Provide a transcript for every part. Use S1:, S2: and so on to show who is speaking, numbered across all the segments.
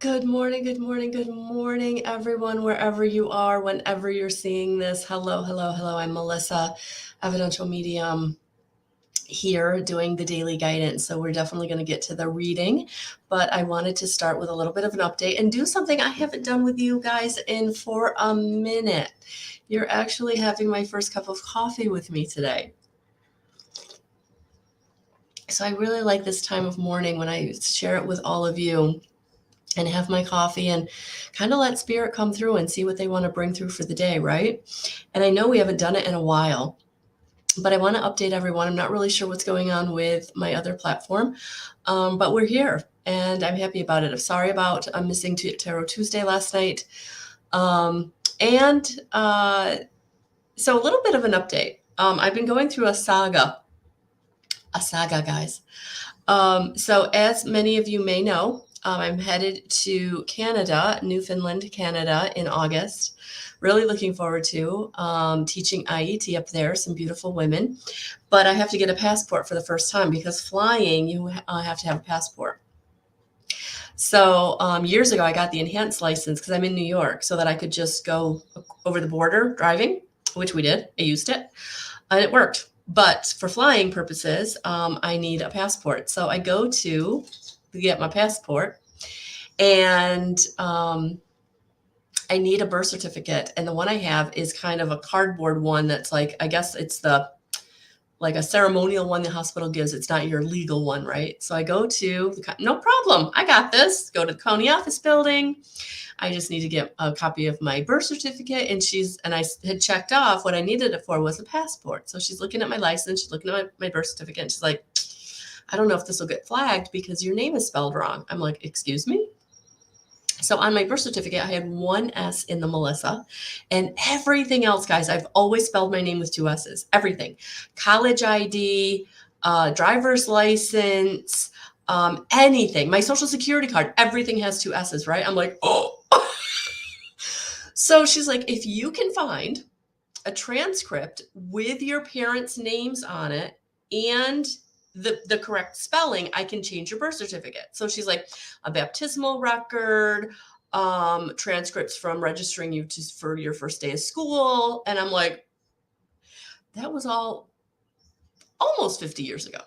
S1: Good morning, good morning, good morning, everyone, wherever you are, whenever you're seeing this. Hello, hello, hello. I'm Melissa, evidential medium here doing the daily guidance. So we're definitely going to get to the reading, but I wanted to start with a little bit of an update and do something I haven't done with you guys in for a minute. You're actually having my first cup of coffee with me today. So I really like this time of morning when I share it with all of you and have my coffee and kind of let spirit come through and see what they want to bring through for the day, right? And I know we haven't done it in a while, but I want to update everyone. I'm not really sure what's going on with my other platform, but we're here and I'm happy about it. I'm sorry about missing Tarot Tuesday last night. And so a little bit of an update. I've been going through a saga, guys. So as many of you may know, I'm headed to Canada, Newfoundland, Canada in August. Really looking forward to teaching IET up there, some beautiful women. But I have to get a passport for the first time because flying, you have to have a passport. So years ago, I got the enhanced license because I'm in New York so that I could just go over the border driving, which we did. I used it and it worked. But for flying purposes, I need a passport. So I go to get my passport and I need a birth certificate. And the one I have is kind of a cardboard one that's like, I guess it's like a ceremonial one the hospital gives. It's not your legal one, right? So I go to, no problem, I got this. Go to the county office building. I just need to get a copy of my birth certificate. And I had checked off what I needed it for was a passport. So she's looking at my license. She's looking at my birth certificate. And she's like, I don't know if this will get flagged because your name is spelled wrong. I'm like, excuse me? So on my birth certificate, I had one S in the Melissa and everything else, guys, I've always spelled my name with two S's, everything. College ID, driver's license, anything, my social security card, everything has two S's, right? I'm like, oh. So she's like, if you can find a transcript with your parents' names on it and the correct spelling, I can change your birth certificate. So she's like, a baptismal record, transcripts from registering you for your first day of school. And I'm like, that was all almost 50 years ago.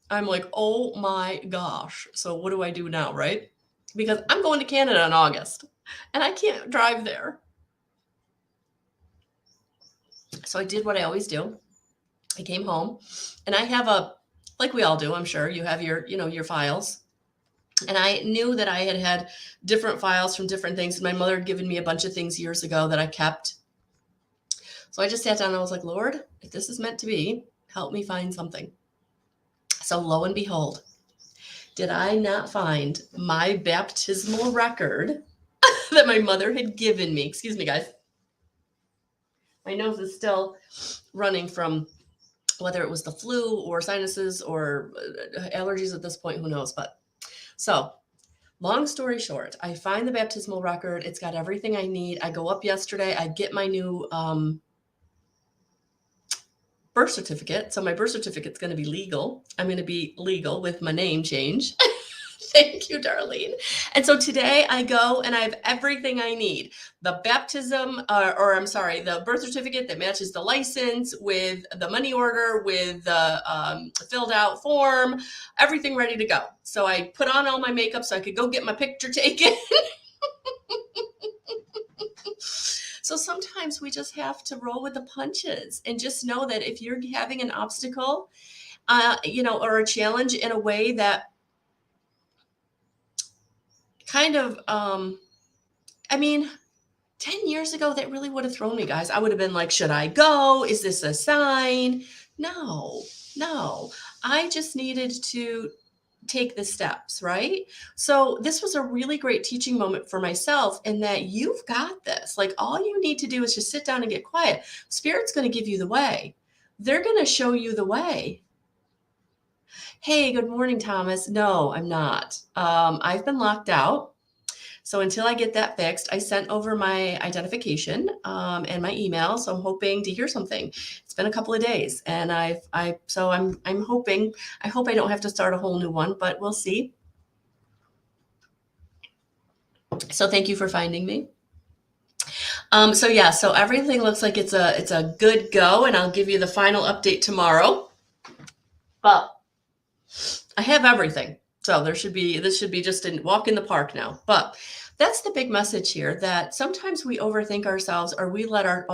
S1: I'm like, oh my gosh. So what do I do now, right? Because I'm going to Canada in August and I can't drive there. So I did what I always do. I came home and I have like we all do, I'm sure you have your files. And I knew that I had different files from different things. And my mother had given me a bunch of things years ago that I kept. So I just sat down and I was like, Lord, if this is meant to be, help me find something. So lo and behold, did I not find my baptismal record that my mother had given me? Excuse me, guys. My nose is still running from whether it was the flu or sinuses or allergies at this point, who knows? But so long story short, I find the baptismal record. It's got everything I need. I go up yesterday. I get my new birth certificate. So my birth certificate's going to be legal. I'm going to be legal with my name change. Thank you, Darlene. And so today I go and I have everything I need. The baptism, the birth certificate that matches the license with the money order, with the filled out form, everything ready to go. So I put on all my makeup so I could go get my picture taken. So sometimes we just have to roll with the punches and just know that if you're having an obstacle, or a challenge in a way that kind of, 10 years ago, that really would have thrown me, guys. I would have been like, should I go? Is this a sign? No. I just needed to take the steps, right? So this was a really great teaching moment for myself in that you've got this. Like all you need to do is just sit down and get quiet. Spirit's going to give you the way. They're going to show you the way. Hey, good morning, Thomas. No, I'm not. I've been locked out. So until I get that fixed, I sent over my identification and my email. So I'm hoping to hear something. It's been a couple of days, and I'm hoping. I hope I don't have to start a whole new one, but we'll see. So thank you for finding me. So yeah, so everything looks like it's a good go, and I'll give you the final update tomorrow. But I have everything. So this should be just a walk in the park now. But that's the big message here, that sometimes we overthink ourselves, or we let our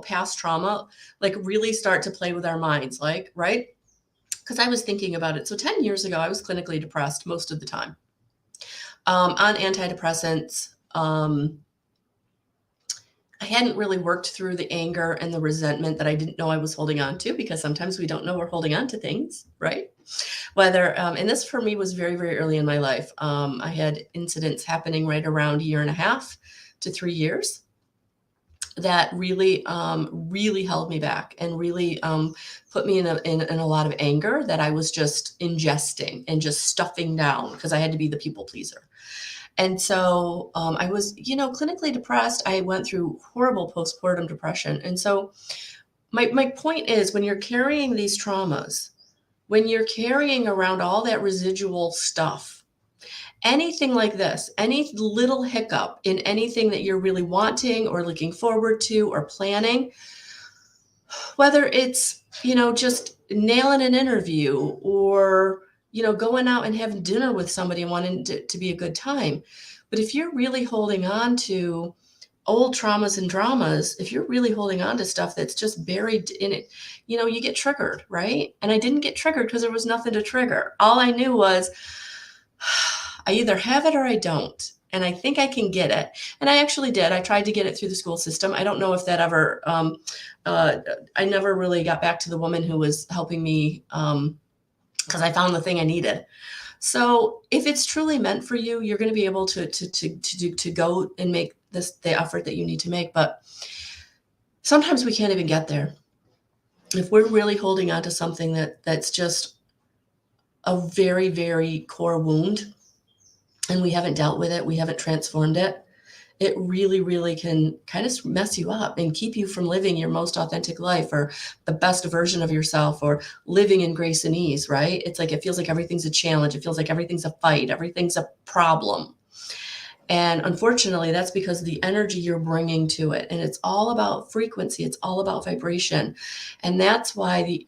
S1: past trauma like really start to play with our minds, like, right? Because I was thinking about it. So 10 years ago, I was clinically depressed most of the time, on antidepressants. I hadn't really worked through the anger and the resentment that I didn't know I was holding on to, because sometimes we don't know we're holding on to things, right? Whether, and this for me was very, very early in my life. I had incidents happening right around a year and a half to 3 years that really, really held me back, and really put me in a lot of anger that I was just ingesting and just stuffing down, because I had to be the people pleaser. And so I was, clinically depressed. I went through horrible postpartum depression. And so my point is, when you're carrying these traumas, when you're carrying around all that residual stuff, anything like this, any little hiccup in anything that you're really wanting or looking forward to or planning, whether it's, just nailing an interview, or, going out and having dinner with somebody and wanting to be a good time. But if you're really holding on to old traumas and dramas, if you're really holding on to stuff that's just buried in it, you get triggered, right? And I didn't get triggered because there was nothing to trigger. All I knew was I either have it or I don't. And I think I can get it. And I actually did. I tried to get it through the school system. I don't know if that ever, I never really got back to the woman who was helping me, because I found the thing I needed. So if it's truly meant for you, you're going to be able to go and make the effort that you need to make. But sometimes we can't even get there. If we're really holding on to something that's just a very, very core wound, and we haven't dealt with it, we haven't transformed it, it really, really can kind of mess you up and keep you from living your most authentic life, or the best version of yourself, or living in grace and ease, right? It's like, it feels like everything's a challenge. It feels like everything's a fight. Everything's a problem. And unfortunately, that's because of the energy you're bringing to it. And it's all about frequency. It's all about vibration. And that's why the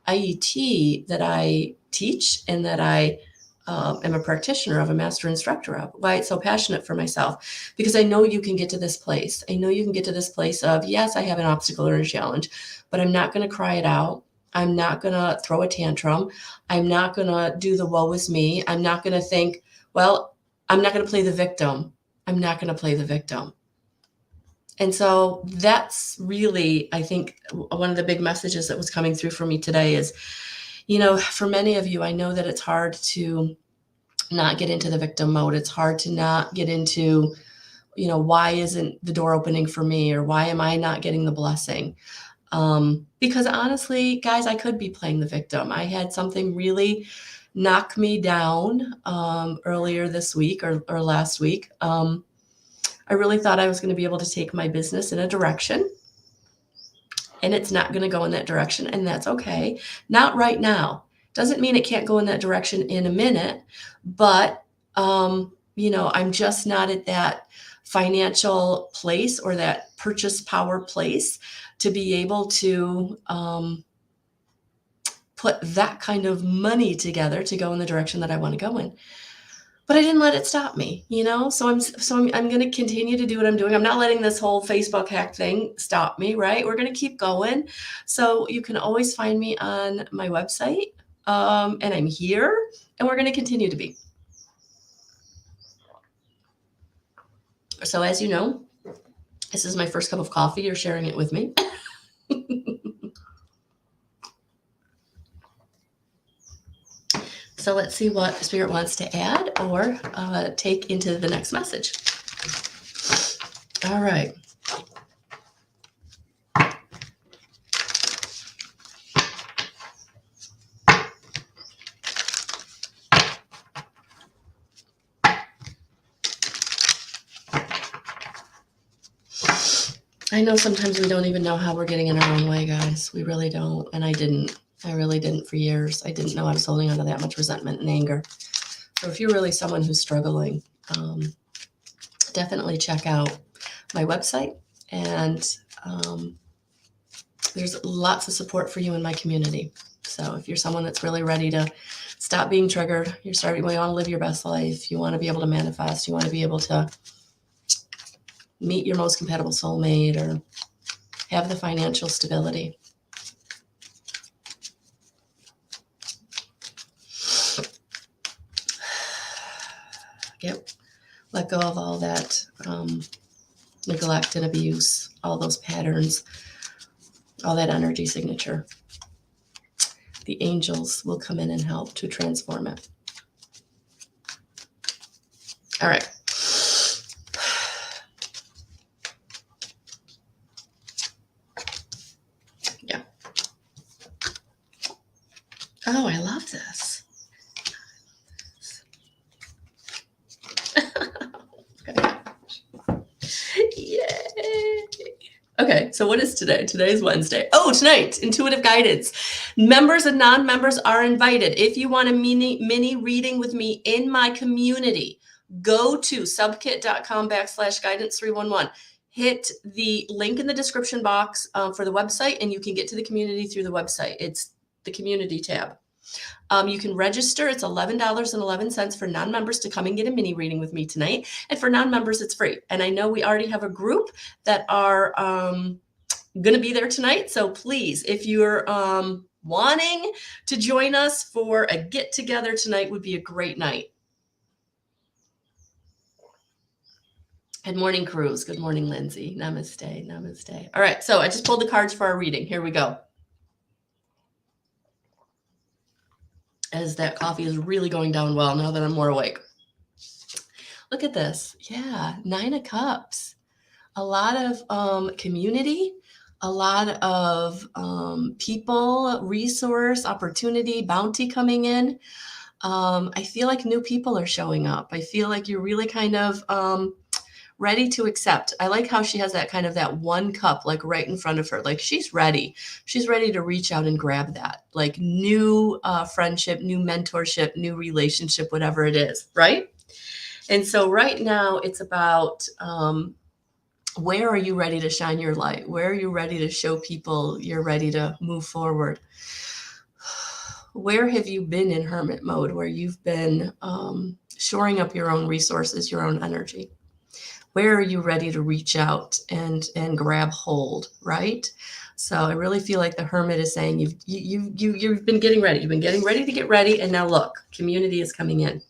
S1: IET that I teach, and that I am a practitioner of, a master instructor of, why it's so passionate for myself, because I know you can get to this place. I know you can get to this place of, yes, I have an obstacle or a challenge, but I'm not going to cry it out. I'm not going to throw a tantrum. I'm not going to do the woe is me. I'm not going to think, well, I'm not going to play the victim. I'm not going to play the victim. And so that's really, I think, one of the big messages that was coming through for me today is, for many of you, I know that it's hard to not get into the victim mode. It's hard to not get into, why isn't the door opening for me, or why am I not getting the blessing? Because honestly, guys, I could be playing the victim. I had something really knock me down earlier this week, or last week. I really thought I was going to be able to take my business in a direction, and it's not going to go in that direction, and that's okay. Not right now. Doesn't mean it can't go in that direction in a minute, but I'm just not at that financial place, or that purchase power place, to be able to put that kind of money together to go in the direction that I want to go in. But I didn't let it stop me, So I'm going to continue to do what I'm doing. I'm not letting this whole Facebook hack thing stop me, right? We're going to keep going. So you can always find me on my website, and I'm here, and we're going to continue to be. So as you know, this is my first cup of coffee. You're sharing it with me. So let's see what Spirit wants to add or take into the next message. All right. I know sometimes we don't even know how we're getting in our own way, guys. We really don't. And I didn't. I really didn't for years. I didn't know I was holding on to that much resentment and anger. So if you're really someone who's struggling, definitely check out my website. And there's lots of support for you in my community. So if you're someone that's really ready to stop being triggered, you want to live your best life, you want to be able to manifest, you want to be able to meet your most compatible soulmate or have the financial stability. Let go of all that neglect and abuse, all those patterns, all that energy signature. The angels will come in and help to transform it. All right. Yeah. Oh, I love this. Yay. Okay, so what is today? Today is Wednesday. Oh, tonight, intuitive guidance. Members and non-members are invited. If you want a mini reading with me in my community, go to subkit.com/guidance311. Hit the link in the description box for the website, and you can get to the community through the website. It's the community tab. You can register. It's $11.11 for non-members to come and get a mini reading with me tonight. And for non-members, it's free. And I know we already have a group that are going to be there tonight. So please, if you're wanting to join us for a get-together tonight, would be a great night. Good morning, Cruz. Good morning, Lindsay. Namaste. Namaste. All right. So I just pulled the cards for our reading. Here we go. As that coffee is really going down well now that I'm more awake. Look at this. Yeah, 9 of Cups. A lot of community, a lot of people, resource, opportunity, bounty coming in. I feel like new people are showing up. I feel like you're really kind of ready to accept. I like how she has that kind of that 1 cup like right in front of her. Like she's ready. She's ready to reach out and grab that. Like new friendship, new mentorship, new relationship, whatever it is, right? And so right now it's about where are you ready to shine your light? Where are you ready to show people you're ready to move forward? Where have you been in hermit mode where you've been shoring up your own resources, your own energy? Where are you ready to reach out and grab hold, right? So I really feel like the Hermit is saying you've been getting ready. You've been getting ready to get ready, and now look, community is coming in.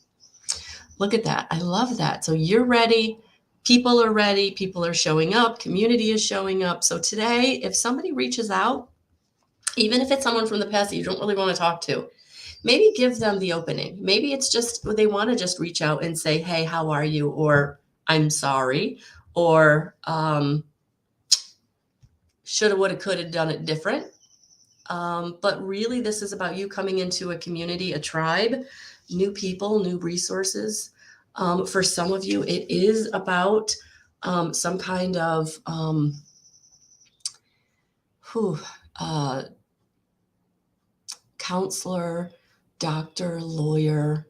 S1: Look at that. I love that. So you're ready. People are ready. People are showing up. Community is showing up. So today, if somebody reaches out, even if it's someone from the past that you don't really want to talk to, maybe give them the opening. Maybe it's just they want to just reach out and say, hey, how are you? Or I'm sorry, or shoulda, woulda, coulda done it different. But really, this is about you coming into a community, a tribe, new people, new resources. For some of you, it is about some kind of counselor, doctor, lawyer,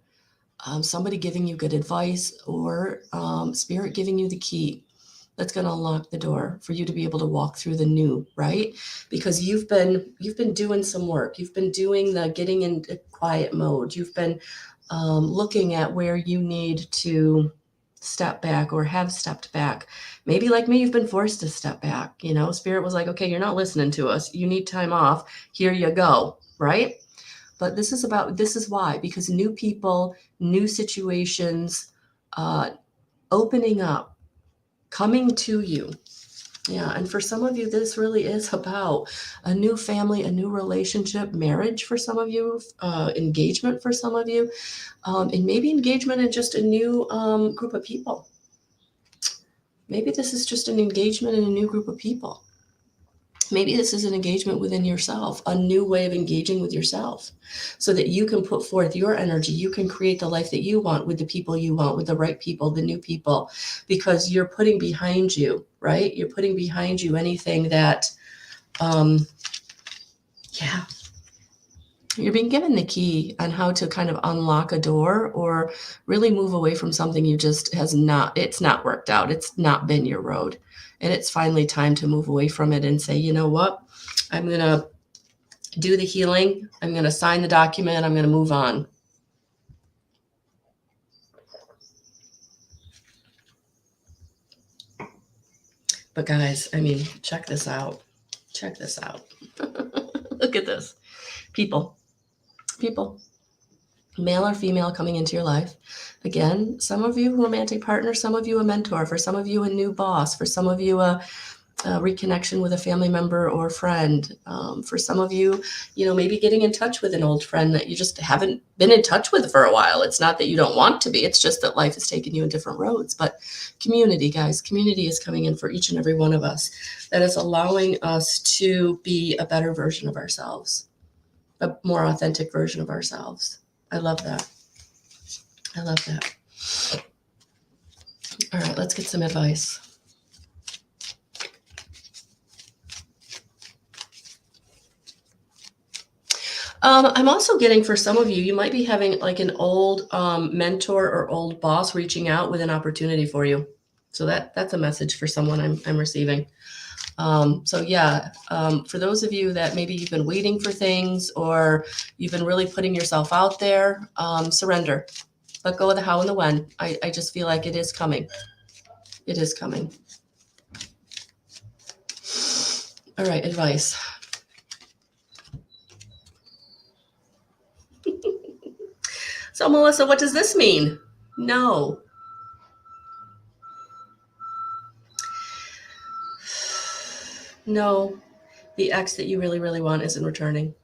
S1: somebody giving you good advice, or spirit giving you the key that's going to unlock the door for you to be able to walk through the new, right? Because you've been doing some work. You've been doing the getting into quiet mode. You've been looking at where you need to step back or have stepped back. Maybe like me, you've been forced to step back. You know, spirit was like, okay, you're not listening to us. You need time off. Here you go, right? But this is why, because new people, new situations, opening up, coming to you. Yeah. And for some of you, this really is about a new family, a new relationship, marriage for some of you, engagement for some of you, and maybe engagement in just a new group of people. Maybe this is just an engagement in a new group of people. Maybe this is an engagement within yourself, a new way of engaging with yourself so that you can put forth your energy. You can create the life that you want with the people you want, with the right people, the new people, because you're putting behind you, right? You're putting behind you anything that, You're being given the key on how to kind of unlock a door or really move away from something you just it's not worked out. It's not been your road. And it's finally time to move away from it and say, you know what? I'm going to do the healing. I'm going to sign the document. I'm going to move on. But guys, I mean, check this out. Check this out. Look at this. People, male or female coming into your life. Again, some of you romantic partner, some of you a mentor, for some of you a new boss, for some of you a reconnection with a family member or friend. For some of you, maybe getting in touch with an old friend that you just haven't been in touch with for a while. It's not that you don't want to be, it's just that life has taken you in different roads. But community, guys, community is coming in for each and every one of us. That is allowing us to be a better version of ourselves, a more authentic version of ourselves. I love that. I love that. All right, let's get some advice. I'm also getting, for some of you, you might be having like an old mentor or old boss reaching out with an opportunity for you. So that's a message for someone I'm receiving. For those of you that maybe you've been waiting for things or you've been really putting yourself out there, surrender. Let go of the how and the when. I just feel like it is coming. It is coming. All right, advice. So, Melissa, what does this mean? No. No, the ex that you really, really want isn't returning.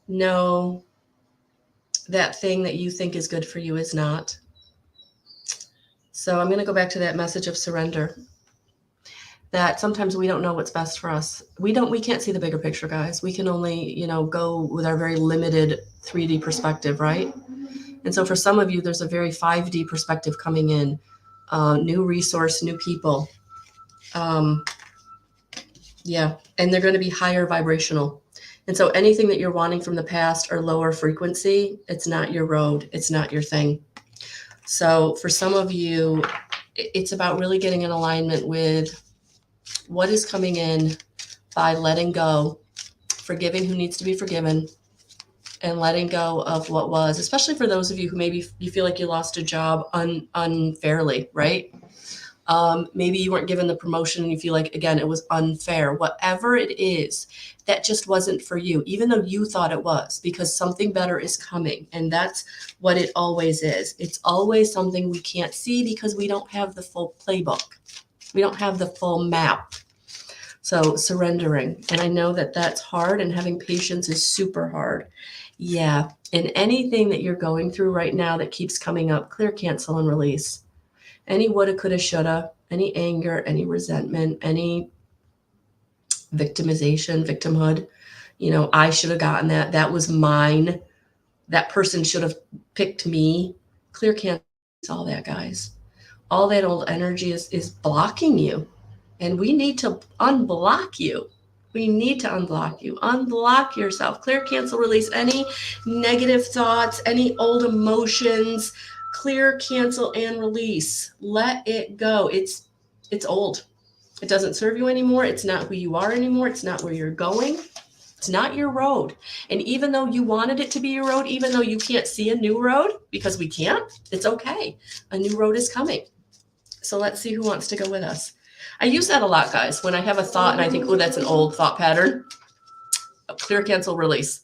S1: No, that thing that you think is good for you is not. So I'm going to go back to that message of surrender. That sometimes we don't know what's best for us. We can't see the bigger picture, guys. We can only, go with our very limited 3D perspective, right? And so for some of you, there's a very 5D perspective coming in, new resource, new people. And they're going to be higher vibrational. And so anything that you're wanting from the past or lower frequency, it's not your road. It's not your thing. So for some of you, it's about really getting in alignment with what is coming in by letting go, forgiving who needs to be forgiven, and letting go of what was, especially for those of you who maybe you feel like you lost a job unfairly, right? Maybe you weren't given the promotion and you feel like, again, it was unfair. Whatever it is, that just wasn't for you, even though you thought it was, because something better is coming. And that's what it always is. It's always something we can't see because we don't have the full playbook. We don't have the full map. So surrendering. And I know that that's hard, and having patience is super hard. Yeah. And anything that you're going through right now that keeps coming up, clear, cancel, and release. Any woulda, coulda, shoulda, any anger, any resentment, any victimization, victimhood. I should have gotten that. That was mine. That person should have picked me. Clear, cancel, all that, guys. All that old energy is blocking you. And we need to unblock you. We need to unblock you. Unblock yourself. Clear, cancel, release any negative thoughts, any old emotions. Clear, cancel, and release. Let it go. It's old. It doesn't serve you anymore. It's not who you are anymore. It's not where you're going. It's not your road. And even though you wanted it to be your road, even though you can't see a new road, because we can't, it's okay. A new road is coming. So let's see who wants to go with us. I use that a lot, guys, when I have a thought and I think, oh, that's an old thought pattern. Clear, cancel, release.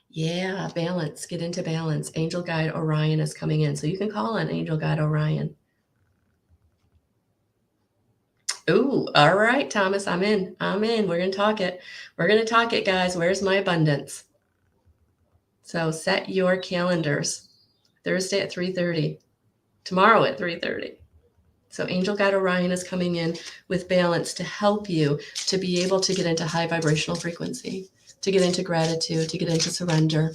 S1: Yeah, balance. Get into balance. Angel Guide Orion is coming in. So you can call on Angel Guide Orion. Ooh, all right, Thomas, I'm in. We're going to talk it. We're going to talk it, guys. Where's my abundance? So set your calendars. Thursday at 3:30. Tomorrow at 3:30. So Angel Guide Orion is coming in with balance to help you to be able to get into high vibrational frequency, to get into gratitude, to get into surrender,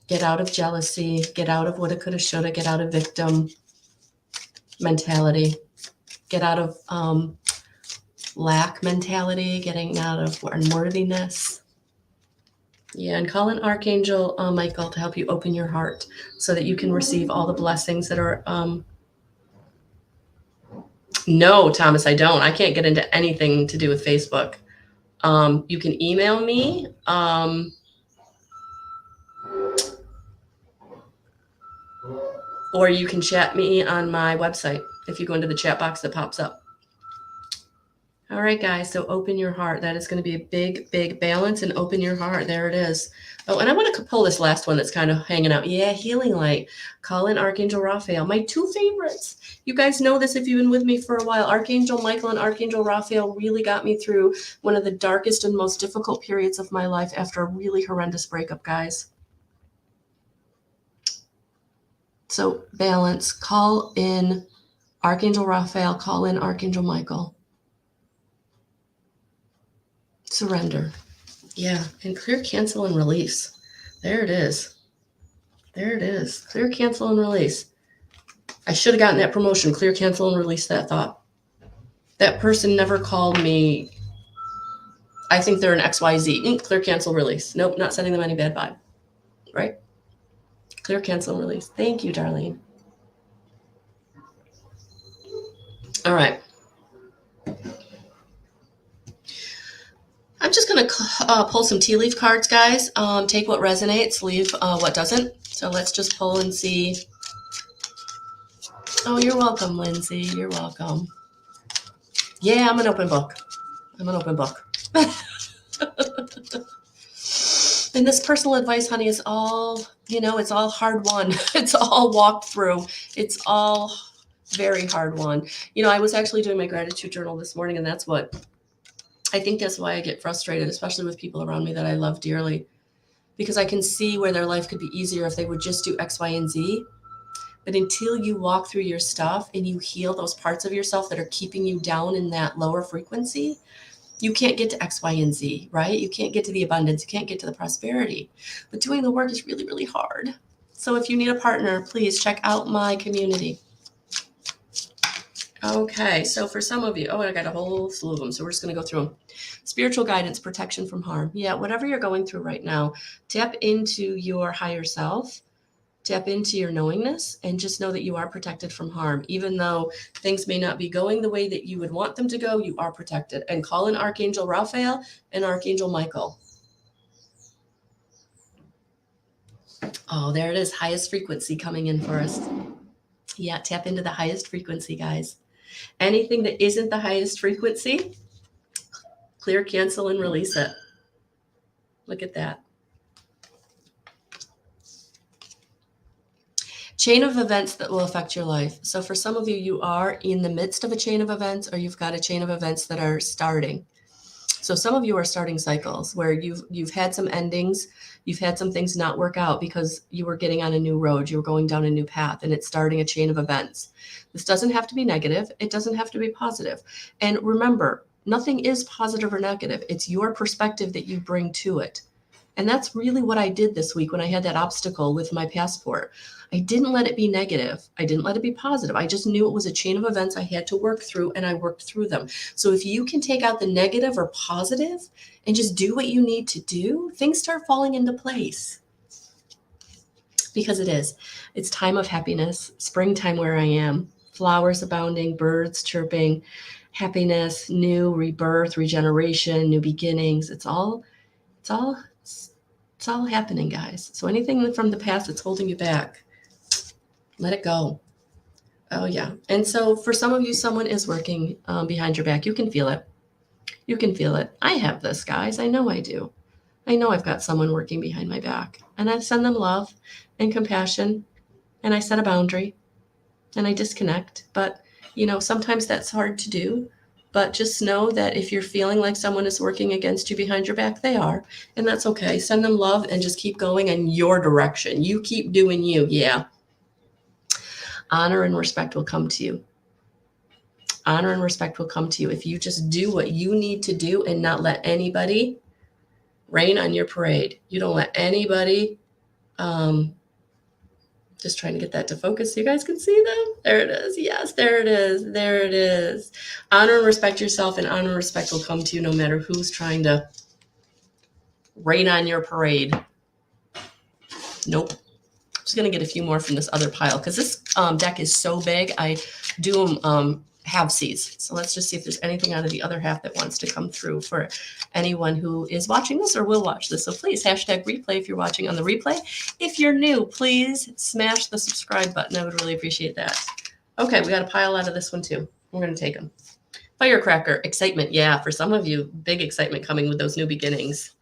S1: get out of jealousy, get out of woulda, coulda, shoulda, get out of victim mentality, get out of lack mentality, getting out of unworthiness. Yeah, and call in Archangel Michael to help you open your heart so that you can receive all the blessings that are. No, Thomas, I don't. I can't get into anything to do with Facebook. You can email me. Or you can chat me on my website if you go into the chat box that pops up. All right, guys, so open your heart. That is going to be a big, big balance, and open your heart. There it is. Oh, and I want to pull this last one that's kind of hanging out. Yeah, healing light. Call in Archangel Raphael. My two favorites. You guys know this if you've been with me for a while. Archangel Michael and Archangel Raphael really got me through one of the darkest and most difficult periods of my life after a really horrendous breakup, guys. So balance. Call in Archangel Raphael. Call in Archangel Michael. Surrender. Yeah, and clear, cancel, and release. There it is. There it is. Clear, cancel, and release. I should have gotten that promotion. Clear, cancel, and release that thought. That person never called me. I think they're an XYZ. Clear, cancel, release. Nope, not sending them any bad vibe. Right? Clear, cancel, and release. Thank you, Darlene. All right. I'm just going to pull some tea leaf cards, guys. Take what resonates, leave what doesn't. So let's just pull and see. Oh, you're welcome, Lindsay. You're welcome. Yeah, I'm an open book. I'm an open book. And this personal advice, honey, is all, it's all hard won. It's all walked through. It's all very hard won. I was actually doing my gratitude journal this morning, and I think that's why I get frustrated, especially with people around me that I love dearly, because I can see where their life could be easier if they would just do X, Y, and Z. But until you walk through your stuff and you heal those parts of yourself that are keeping you down in that lower frequency, you can't get to X, Y, and Z, right? You can't get to the abundance. You can't get to the prosperity. But doing the work is really, really hard. So if you need a partner, please check out my community. Okay, so for some of you, I got a whole slew of them, so we're just going to go through them. Spiritual guidance, protection from harm. Yeah, whatever you're going through right now, tap into your higher self, tap into your knowingness, and just know that you are protected from harm. Even though things may not be going the way that you would want them to go, you are protected. And call in Archangel Raphael and Archangel Michael. Oh, there it is, highest frequency coming in for us. Yeah, tap into the highest frequency, guys. Anything that isn't the highest frequency, clear, cancel, and release it. Look at that. Chain of events that will affect your life. So for some of you, you are in the midst of a chain of events, or you've got a chain of events that are starting. So some of you are starting cycles where you've had some endings, you've had some things not work out because you were getting on a new road, you were going down a new path, and it's starting a chain of events. This doesn't have to be negative. It doesn't have to be positive. And remember, nothing is positive or negative. It's your perspective that you bring to it. And that's really what I did this week when I had that obstacle with my passport. I didn't let it be negative. I didn't let it be positive. I just knew it was a chain of events I had to work through, and I worked through them. So if you can take out the negative or positive and just do what you need to do, things start falling into place. Because it is. It's time of happiness, springtime where I am, flowers abounding, birds chirping, happiness, new rebirth, regeneration, new beginnings. It's all happening, guys. So anything from the past that's holding you back, let it go. Oh, yeah. And so for some of you, someone is working behind your back. You can feel it. You can feel it. I have this, guys. I know I do. I know I've got someone working behind my back. And I send them love and compassion. And I set a boundary. And I disconnect. But, sometimes that's hard to do. But just know that if you're feeling like someone is working against you behind your back, they are. And that's okay. Send them love and just keep going in your direction. You keep doing you. Yeah. Honor and respect will come to you. Honor and respect will come to you if you just do what you need to do and not let anybody rain on your parade. You don't let anybody Just trying to get that to focus so you guys can see them. There it is. Yes, there it is. There it is. Honor and respect yourself, and honor and respect will come to you no matter who's trying to rain on your parade. Nope. I'm just going to get a few more from this other pile because this deck is so big. I do them halvesies. So let's just see if there's anything out of the other half that wants to come through for anyone who is watching this or will watch this. So please, hashtag replay if you're watching on the replay. If you're new, please smash the subscribe button. I would really appreciate that. Okay, we got a pile out of this one too. We're going to take them. Firecracker, excitement. Yeah, for some of you, big excitement coming with those new beginnings.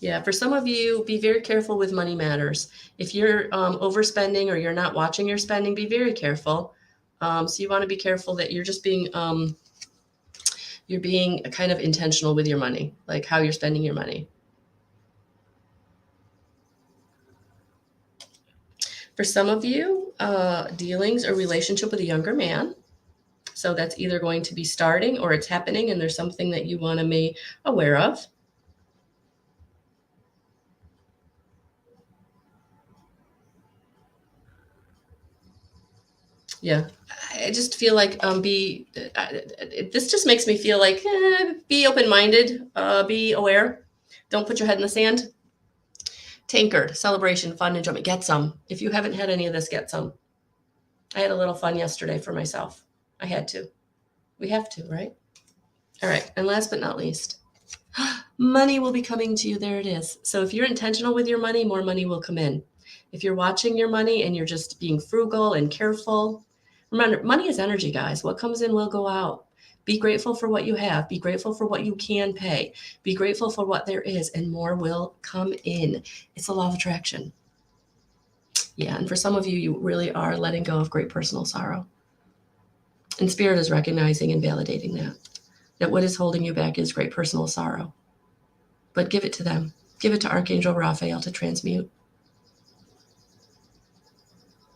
S1: Yeah, for some of you, be very careful with money matters. If you're overspending or you're not watching your spending, be very careful. So you want to be careful that you're just being kind of intentional with your money, like how you're spending your money. For some of you, dealings or relationship with a younger man. So that's either going to be starting or it's happening, and there's something that you want to be aware of. Yeah, I just feel like this just makes me feel like be open-minded, be aware. Don't put your head in the sand. Tankard, celebration, fun, enjoyment. Get some. If you haven't had any of this, get some. I had a little fun yesterday for myself. I had to. We have to, right? All right, and last but not least, money will be coming to you. There it is. So if you're intentional with your money, more money will come in. If you're watching your money and you're just being frugal and careful, remember, money is energy, guys. What comes in will go out. Be grateful for what you have. Be grateful for what you can pay. Be grateful for what there is, and more will come in. It's a law of attraction. Yeah, and for some of you, you really are letting go of great personal sorrow. And Spirit is recognizing and validating that what is holding you back is great personal sorrow. But give it to them. Give it to Archangel Raphael to transmute.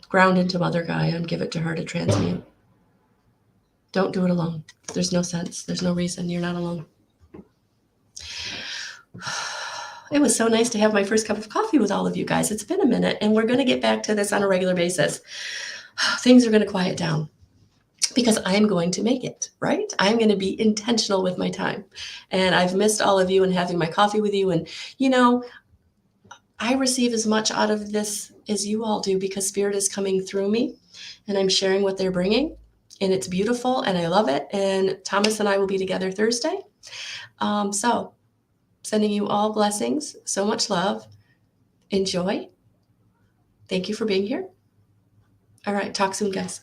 S1: Ground into Mother Gaia and give it to her to transmute. Don't do it alone. There's no sense. There's no reason. You're not alone. It was so nice to have my first cup of coffee with all of you guys. It's been a minute, and we're going to get back to this on a regular basis. Things are going to quiet down because I'm going to make it, right? I'm going to be intentional with my time. And I've missed all of you and having my coffee with you. And, I receive as much out of this as you all do because Spirit is coming through me and I'm sharing what they're bringing. And it's beautiful and I love it. And Thomas and I will be together Thursday. So sending you all blessings, so much love. Enjoy. Thank you for being here. All right. Talk soon, guys.